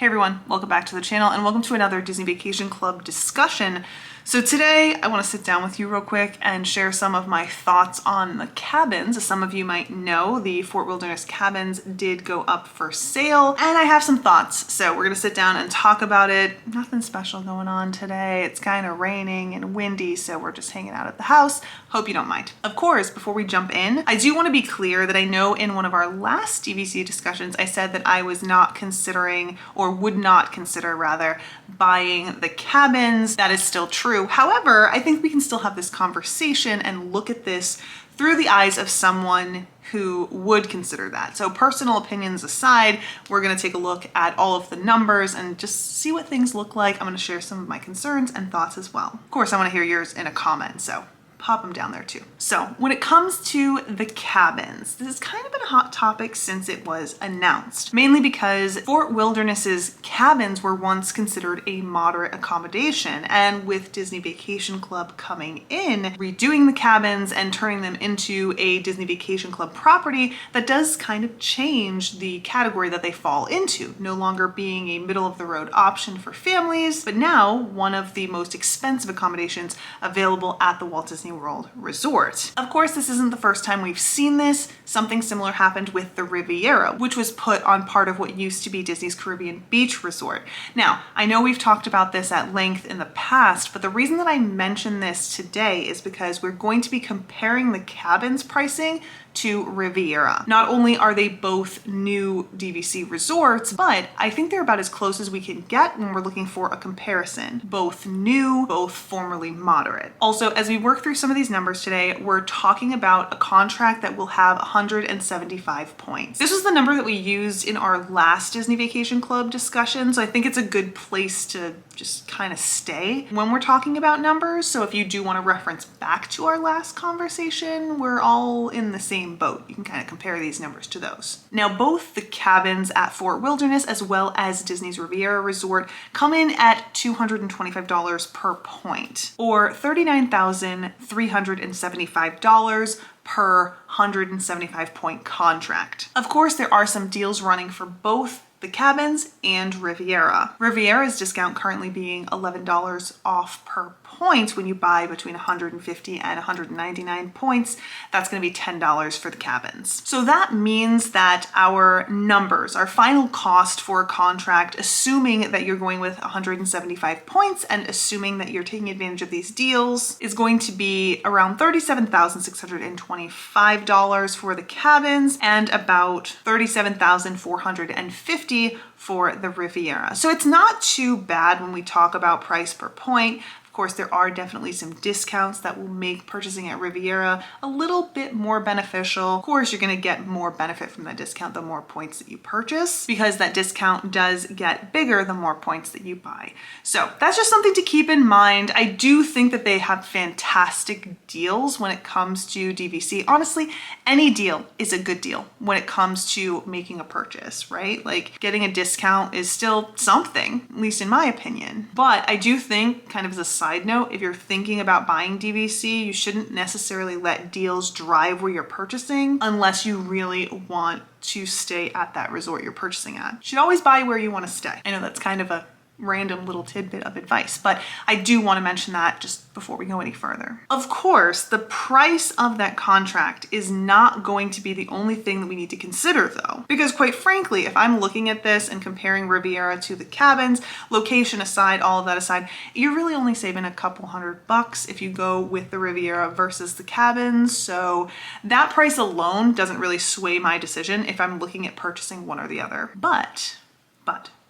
Hey everyone, welcome back to the channel and welcome to another Disney Vacation Club discussion. So today I want to sit down with you real quick and share some of my thoughts on the cabins. As some of you might know, the Fort Wilderness cabins did go up for sale and I have some thoughts. So we're going to sit down and talk about it. Nothing special going on today. It's kind of raining and windy, so we're just hanging out at the house. Hope you don't mind. Of course, before we jump in, I do want to be clear that I know in one of our last DVC discussions, I said that I was not considering, or would not consider rather, buying the cabins. That is still true. However, I think we can still have this conversation and look at this through the eyes of someone who would consider that. So personal opinions aside, we're going to take a look at all of the numbers and just see what things look like. I'm going to share some of my concerns and thoughts as well. Of course, I want to hear yours in a comment, so pop them down there too. So when it comes to the cabins, this has kind of been a hot topic since it was announced, mainly because Fort Wilderness's cabins were once considered a moderate accommodation. And with Disney Vacation Club coming in, redoing the cabins and turning them into a Disney Vacation Club property, that does kind of change the category that they fall into, no longer being a middle of the road option for families, but now one of the most expensive accommodations available at the Walt Disney World Resort. Of course, this isn't the first time we've seen this. Something similar happened with the Riviera, which was put on part of what used to be Disney's Caribbean Beach Resort. Now, I know we've talked about this at length in the past, but the reason that I mention this today is because we're going to be comparing the cabins pricing to Riviera. Not only are they both new DVC resorts, but I think they're about as close as we can get when we're looking for a comparison. Both new, both formerly moderate. Also, as we work through some of these numbers today, we're talking about a contract that will have 175 points. This was the number that we used in our last Disney Vacation Club discussion, so I think it's a good place to just kind of stay when we're talking about numbers. So if you do want to reference back to our last conversation, we're all in the same boat. You can kind of compare these numbers to those. Now, both the cabins at Fort Wilderness as well as Disney's Riviera Resort come in at $225 per point, or $39,375 per 175 point contract. Of course, there are some deals running for both the cabins and Riviera. Riviera's discount currently being $11 off per point when you buy between 150 and 199 points. That's going to be $10 for the cabins. So that means that our numbers, our final cost for a contract, assuming that you're going with 175 points and assuming that you're taking advantage of these deals, is going to be around $37,625 for the cabins and about $37,450 for the Riviera. So it's not too bad when we talk about price per point. Of course, there are definitely some discounts that will make purchasing at Riviera a little bit more beneficial. Of course, you're going to get more benefit from that discount the more points that you purchase, because that discount does get bigger the more points that you buy. So that's just something to keep in mind. I do think that they have fantastic deals when it comes to DVC. Honestly, any deal is a good deal when it comes to making a purchase, right? Like getting a discount is still something, at least in my opinion. But I do think, kind of as a side note, if you're thinking about buying DVC, you shouldn't necessarily let deals drive where you're purchasing unless you really want to stay at that resort you're purchasing at. You should always buy where you want to stay. I know that's kind of a random little tidbit of advice, but I do want to mention that just before we go any further. Of course, the price of that contract is not going to be the only thing that we need to consider though, because quite frankly, if I'm looking at this and comparing Riviera to the cabins, location aside, all of that aside, you're really only saving a couple $100 if you go with the Riviera versus the cabins. So that price alone doesn't really sway my decision if I'm looking at purchasing one or the other. But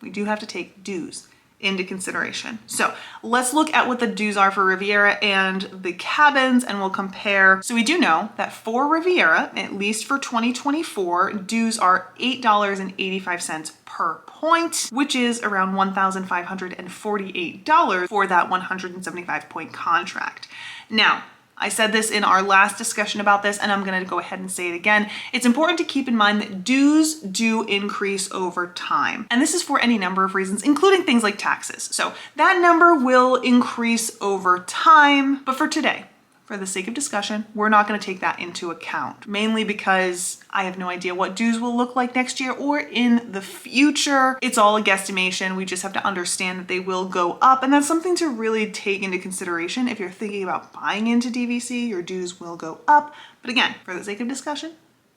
we do have to take dues into consideration. So let's look at what the dues are for Riviera and the cabins and we'll compare. So we do know that for Riviera, at least for 2024, dues are $8.85 per point, which is around $1,548 for that 175 point contract. Now, I said this in our last discussion about this, and I'm going to go ahead and say it again. It's important to keep in mind that dues do increase over time. And this is for any number of reasons, including things like taxes. So that number will increase over time. But for today, for the sake of discussion, we're not going to take that into account, mainly because I have no idea what dues will look like next year or in the future. It's all a guesstimation. We just have to understand that they will go up, and that's something to really take into consideration. If you're thinking about buying into DVC, your dues will go up. But again, for the sake of discussion,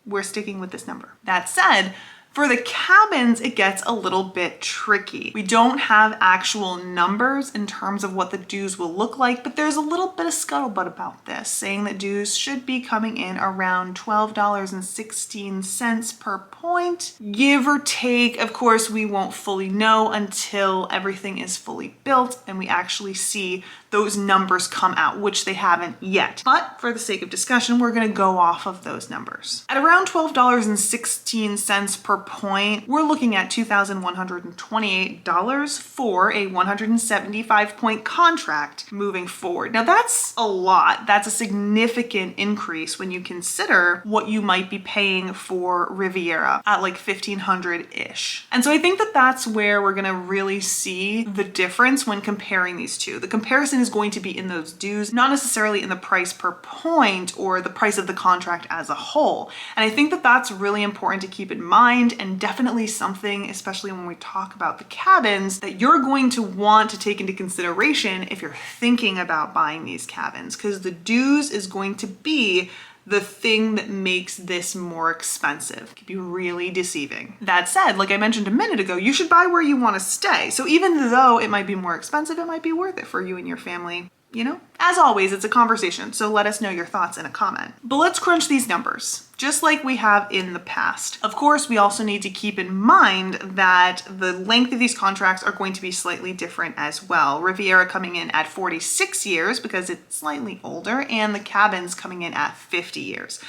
we're sticking with this number. That said, for the cabins, it gets a little bit tricky. We don't have actual numbers in terms of what the dues will look like, but there's a little bit of scuttlebutt about this, saying that dues should be coming in around $12.16 per point, give or take. Of course, we won't fully know until everything is fully built and we actually see those numbers come out, which they haven't yet. But for the sake of discussion, we're gonna go off of those numbers. At around $12.16 per point, we're looking at $2,128 for a 175 point contract moving forward. Now that's a lot. That's a significant increase when you consider what you might be paying for Riviera at like 1,500-ish. And so I think that that's where we're gonna really see the difference when comparing these two. The comparison is going to be in those dues, not necessarily in the price per point or the price of the contract as a whole. And I think that that's really important to keep in mind, and definitely something, especially when we talk about the cabins, that you're going to want to take into consideration if you're thinking about buying these cabins, because the dues is going to be the thing that makes this more expensive. It can be really deceiving. That said, like I mentioned a minute ago, you should buy where you want to stay. So even though it might be more expensive, it might be worth it for you and your family. You know, as always, it's a conversation, so let us know your thoughts in a comment. But let's crunch these numbers, just like we have in the past. Of course, we also need to keep in mind that the length of these contracts are going to be slightly different as well. Riviera coming in at 46 years because it's slightly older, and the cabins coming in at 50 years.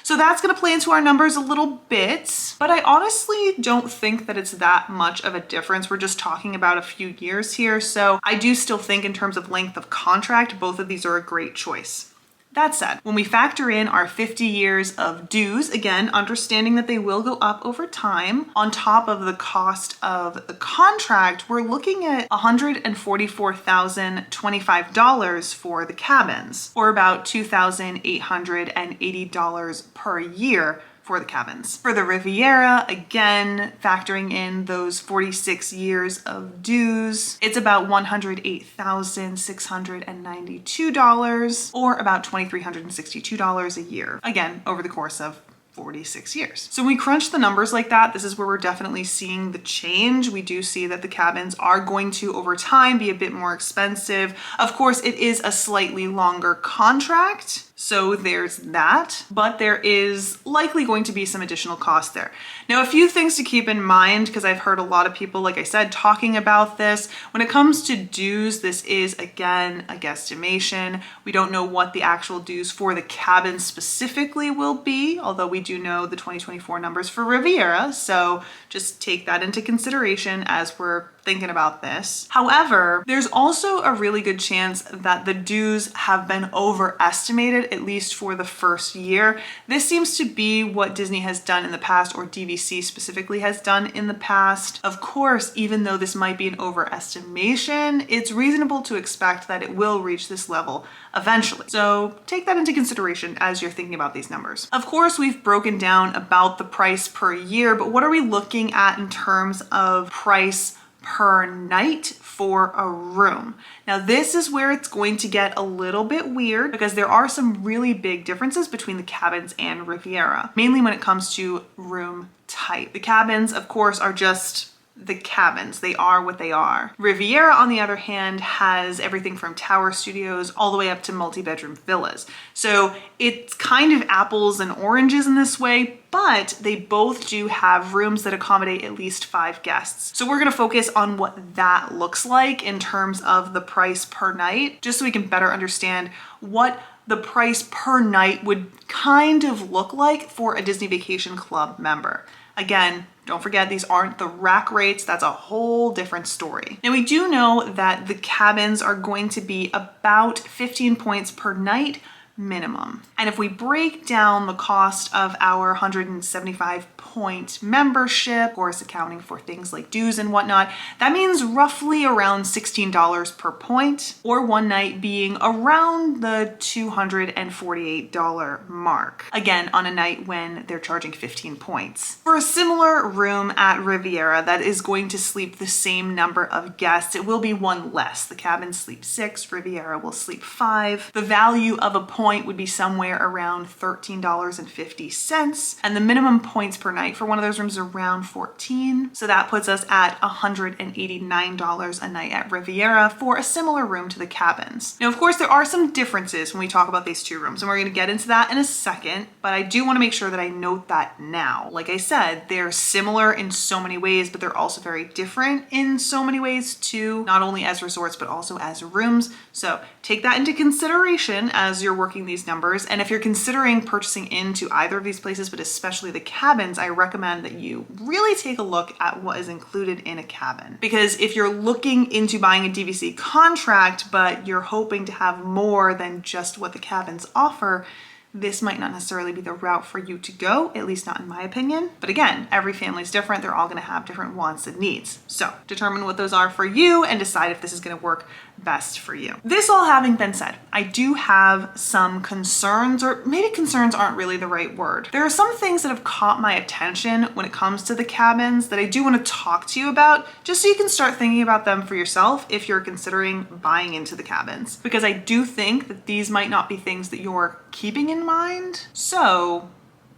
So that's gonna play into our numbers a little bit, but I honestly don't think that it's that much of a difference. We're just talking about a few years here. So I do still think in terms of length of contract, both of these are a great choice. That said, when we factor in our 50 years of dues, again, understanding that they will go up over time, on top of the cost of the contract, we're looking at $144,025 for the cabins, or about $2,880 per year for the cabins. For the Riviera, again, factoring in those 46 years of dues, it's about $108,692 or about $2,362 a year, again, over the course of 46 years. So when we crunch the numbers like that, this is where we're definitely seeing the change. We do see that the cabins are going to, over time, be a bit more expensive. Of course, it is a slightly longer contract, so there's that, but there is likely going to be some additional cost there. Now, a few things to keep in mind, because I've heard a lot of people, like I said, talking about this. When it comes to dues, this is, again, a guesstimation. We don't know what the actual dues for the cabin specifically will be, although we do know the 2024 numbers for Riviera, so just take that into consideration as we're thinking about this. However, there's also a really good chance that the dues have been overestimated, at least for the first year. This seems to be what Disney has done in the past, or DVC specifically has done in the past. Of course, even though this might be an overestimation, it's reasonable to expect that it will reach this level eventually. So take that into consideration as you're thinking about these numbers. Of course, we've broken down about the price per year, but what are we looking at in terms of price per night for a room? Now, this is where it's going to get a little bit weird because there are some really big differences between the cabins and Riviera, mainly when it comes to room type. The cabins, of course, are just the cabins. They are what they are. Riviera, on the other hand, has everything from tower studios all the way up to multi-bedroom villas. So it's kind of apples and oranges in this way, but they both do have rooms that accommodate at least 5 guests. So we're gonna focus on what that looks like in terms of the price per night, just so we can better understand what the price per night would kind of look like for a Disney Vacation Club member. Again, don't forget, these aren't the rack rates. That's a whole different story. Now, we do know that the cabins are going to be about 15 points per night minimum. And if we break down the cost of our 175 point membership, of course accounting for things like dues and whatnot, that means roughly around $16 per point, or one night being around the $248 mark. Again, on a night when they're charging 15 points. For a similar room at Riviera that is going to sleep the same number of guests, it will be one less. The cabin sleeps 6, Riviera will sleep 5. The value of a point would be somewhere around $13.50, and the minimum points per night for one of those rooms is around 14. So that puts us at $189 a night at Riviera for a similar room to the cabins. Now, of course, there are some differences when we talk about these two rooms, and we're going to get into that in a second, but I do want to make sure that I note that now. Like I said, they're similar in so many ways, but they're also very different in so many ways too, not only as resorts, but also as rooms. So take that into consideration as you're working these numbers. And if you're considering purchasing into either of these places, but especially the cabins, I recommend that you really take a look at what is included in a cabin. Because if you're looking into buying a DVC contract, but you're hoping to have more than just what the cabins offer, this might not necessarily be the route for you to go, at least not in my opinion. But again, every family is different. They're all going to have different wants and needs. So determine what those are for you and decide if this is going to work best for you. This all having been said, I do have some concerns, or maybe concerns aren't really the right word. There are some things that have caught my attention when it comes to the cabins that I do want to talk to you about, just so you can start thinking about them for yourself if you're considering buying into the cabins. Because I do think that these might not be things that you're keeping in mind. So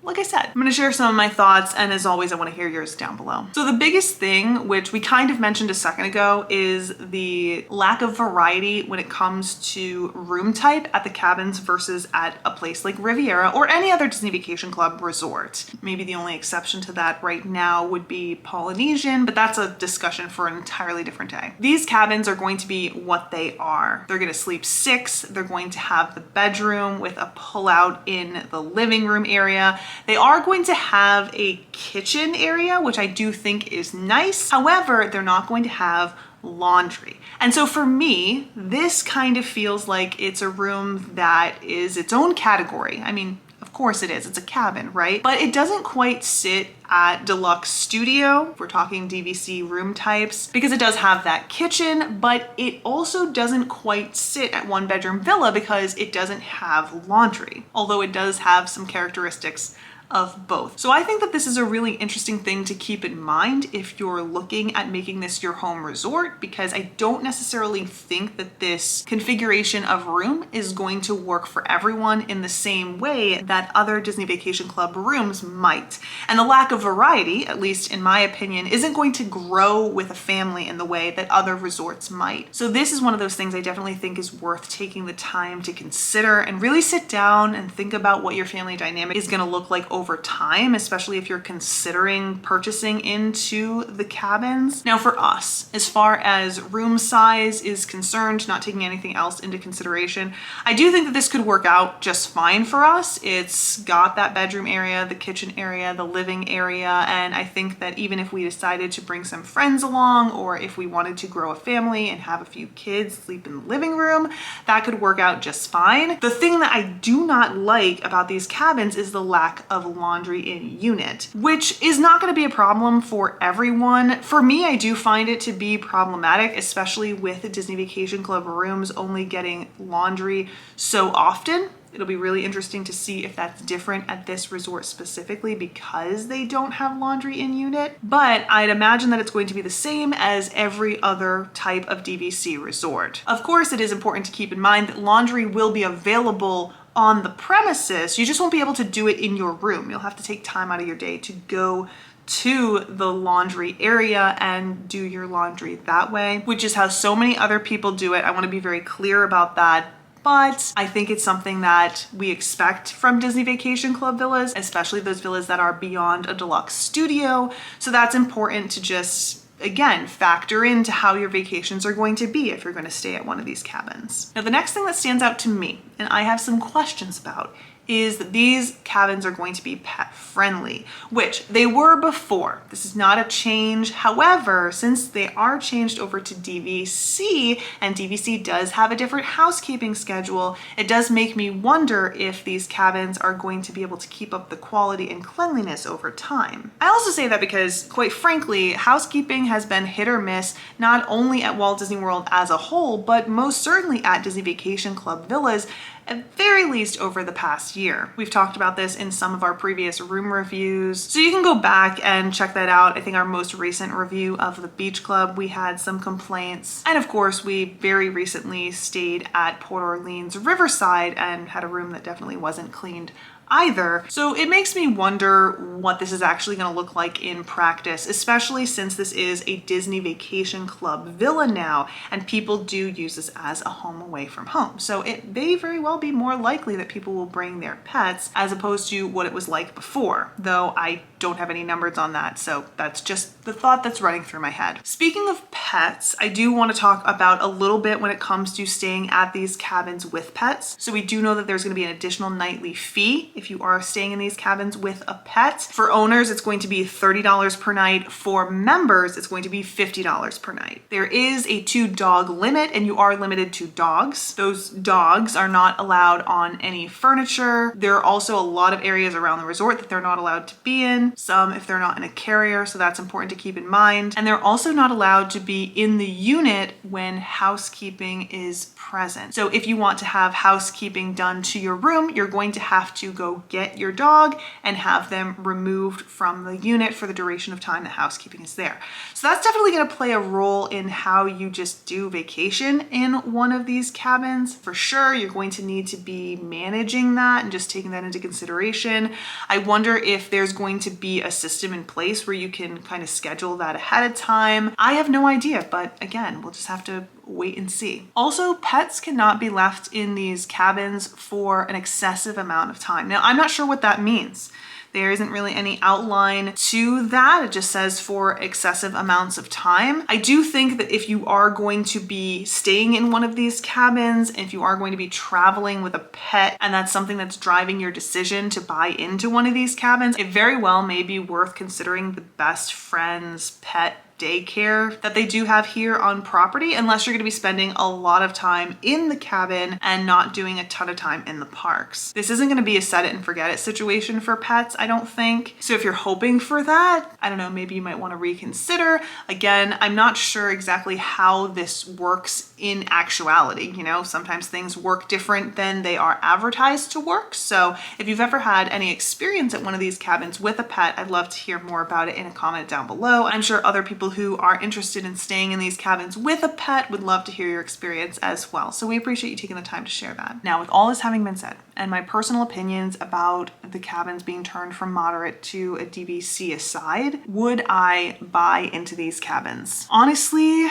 like I said, I'm going to share some of my thoughts, and as always, I want to hear yours down below. So the biggest thing, which we kind of mentioned a second ago, is the lack of variety when it comes to room type at the cabins versus at a place like Riviera or any other Disney Vacation Club resort. Maybe the only exception to that right now would be Polynesian, but that's a discussion for an entirely different day. These cabins are going to be what they are. They're going to sleep 6. They're going to have the bedroom with a pull-out in the living room area. They are going to have a kitchen area, which I do think is nice. However, they're not going to have laundry. And so for me, this kind of feels like it's a room that is its own category. I mean, of course it is, it's a cabin, right? But it doesn't quite sit at deluxe studio, if we're talking DVC room types, because it does have that kitchen, but it also doesn't quite sit at one bedroom villa because it doesn't have laundry, although it does have some characteristics of both. So I think that this is a really interesting thing to keep in mind if you're looking at making this your home resort, because I don't necessarily think that this configuration of room is going to work for everyone in the same way that other Disney Vacation Club rooms might. And the lack of variety, at least in my opinion, isn't going to grow with a family in the way that other resorts might. So this is one of those things I definitely think is worth taking the time to consider and really sit down and think about what your family dynamic is going to look like over time, especially if you're considering purchasing into the cabins. Now for us, as far as room size is concerned, not taking anything else into consideration, I do think that this could work out just fine for us. It's got that bedroom area, the kitchen area, the living area, and I think that even if we decided to bring some friends along, or if we wanted to grow a family and have a few kids sleep in the living room, that could work out just fine. The thing that I do not like about these cabins is the lack of laundry in unit, which is not going to be a problem for everyone. For me, I do find it to be problematic, especially with Disney Vacation Club rooms only getting laundry so often. It'll be really interesting to see if that's different at this resort specifically because they don't have laundry in unit, but I'd imagine that it's going to be the same as every other type of DVC resort. Of course, it is important to keep in mind that laundry will be available on the premises. You just won't be able to do it in your room. You'll have to take time out of your day to go to the laundry area and do your laundry that way, which is how so many other people do it. I want to be very clear about that. But I think it's something that we expect from Disney Vacation Club villas, especially those villas that are beyond a deluxe studio. So that's important to just, again, factor into how your vacations are going to be if you're going to stay at one of these cabins. Now, the next thing that stands out to me, and I have some questions about, is that these cabins are going to be pet friendly, which they were before. This is not a change. However, since they are changed over to DVC, and DVC does have a different housekeeping schedule, it does make me wonder if these cabins are going to be able to keep up the quality and cleanliness over time. I also say that because, quite frankly, housekeeping has been hit or miss, not only at Walt Disney World as a whole, but most certainly at Disney Vacation Club villas, at very least over the past year. We've talked about this in some of our previous room reviews, so you can go back and check that out. I think our most recent review of the Beach Club, we had some complaints. And of course, we very recently stayed at Port Orleans Riverside and had a room that definitely wasn't cleaned either. So it makes me wonder what this is actually going to look like in practice, especially since this is a Disney Vacation Club villa now, and people do use this as a home away from home. So it may very well be more likely that people will bring their pets as opposed to what it was like before, though I don't have any numbers on that. So that's just the thought that's running through my head. Speaking of pets, I do want to talk about a little bit when it comes to staying at these cabins with pets. So we do know that there's going to be an additional nightly fee if you are staying in these cabins with a pet. For owners, it's going to be $30 per night. For members, it's going to be $50 per night. There is a 2-dog limit, and you are limited to dogs. Those dogs are not allowed on any furniture. There are also a lot of areas around the resort that they're not allowed to be in, some if they're not in a carrier, so that's important to keep in mind. And they're also not allowed to be in the unit when housekeeping is present. So if you want to have housekeeping done to your room, you're going to have to go get your dog and have them removed from the unit for the duration of time that housekeeping is there. So that's definitely going to play a role in how you just do vacation in one of these cabins. For sure, you're going to need to be managing that and just taking that into consideration. I wonder if there's going to be a system in place where you can kind of schedule that ahead of time. I have no idea, but again, we'll just have to wait and see. Also, pets cannot be left in these cabins for an excessive amount of time. Now, I'm not sure what that means. There isn't really any outline to that. It just says for excessive amounts of time. I do think that if you are going to be staying in one of these cabins, if you are going to be traveling with a pet, and that's something that's driving your decision to buy into one of these cabins, it very well may be worth considering the best friend's pet daycare that they do have here on property, unless you're going to be spending a lot of time in the cabin and not doing a ton of time in the parks. This isn't going to be a set it and forget it situation for pets, I don't think. So if you're hoping for that, I don't know, maybe you might want to reconsider. Again, I'm not sure exactly how this works in actuality. You know, sometimes things work different than they are advertised to work. So if you've ever had any experience at one of these cabins with a pet, I'd love to hear more about it in a comment down below. I'm sure other people who are interested in staying in these cabins with a pet would love to hear your experience as well. So we appreciate you taking the time to share that. Now, with all this having been said, and my personal opinions about the cabins being turned from moderate to a DVC aside, would I buy into these cabins? Honestly,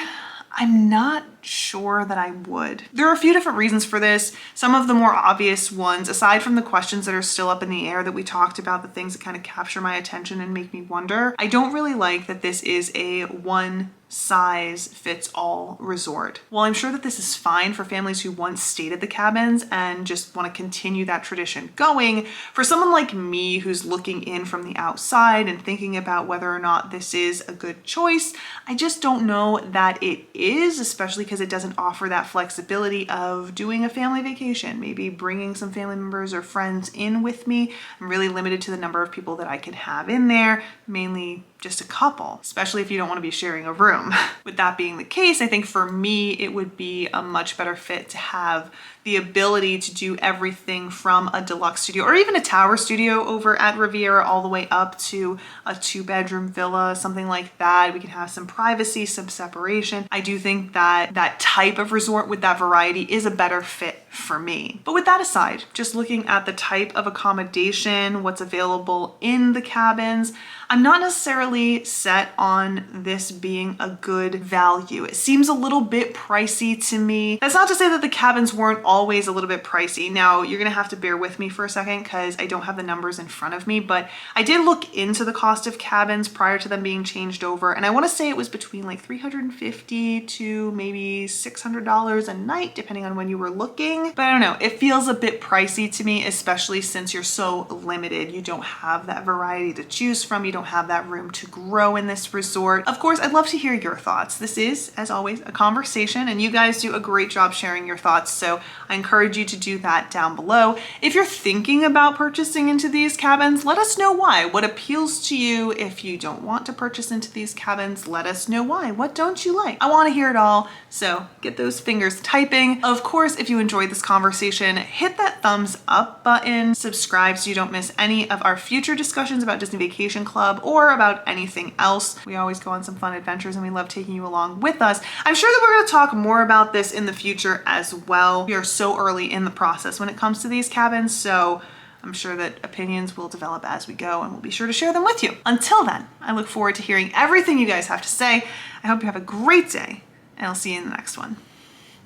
I'm not sure that I would. There are a few different reasons for this. Some of the more obvious ones, aside from the questions that are still up in the air that we talked about, the things that kind of capture my attention and make me wonder, I don't really like that this is a one size fits all resort. While I'm sure that this is fine for families who once stayed at the cabins and just want to continue that tradition going, for someone like me who's looking in from the outside and thinking about whether or not this is a good choice, I just don't know that it is, especially because it doesn't offer that flexibility of doing a family vacation, maybe bringing some family members or friends in with me. I'm really limited to the number of people that I can have in there, mainly just a couple, especially if you don't want to be sharing a room. With that being the case, I think for me, it would be a much better fit to have the ability to do everything from a deluxe studio or even a tower studio over at Riviera all the way up to a 2-bedroom villa, something like that. We can have some privacy, some separation. I do think that that type of resort with that variety is a better fit for me. But with that aside, just looking at the type of accommodation, what's available in the cabins, I'm not necessarily set on this being a good value. It seems a little bit pricey to me. That's not to say that the cabins weren't always a little bit pricey. Now, you're gonna have to bear with me for a second because I don't have the numbers in front of me, but I did look into the cost of cabins prior to them being changed over, and I wanna say it was between like $350 to maybe $600 a night, depending on when you were looking. But I don't know, it feels a bit pricey to me, especially since you're so limited. You don't have that variety to choose from. You don't have that room to grow in this resort. Of course, I'd love to hear your thoughts. This is, as always, a conversation, and you guys do a great job sharing your thoughts, so I encourage you to do that down below. If you're thinking about purchasing into these cabins, let us know why. What appeals to you? If you don't want to purchase into these cabins, let us know why. What don't you like? I want to hear it all, so get those fingers typing. Of course, if you enjoyed this conversation, hit that thumbs up button, subscribe so you don't miss any of our future discussions about Disney Vacation Club or about anything else. We always go on some fun adventures and we love taking you along with us. I'm sure that we're going to talk more about this in the future as well. We are so early in the process when it comes to these cabins, so I'm sure that opinions will develop as we go, and we'll be sure to share them with you. Until then, I look forward to hearing everything you guys have to say. I hope you have a great day, and I'll see you in the next one.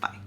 Bye.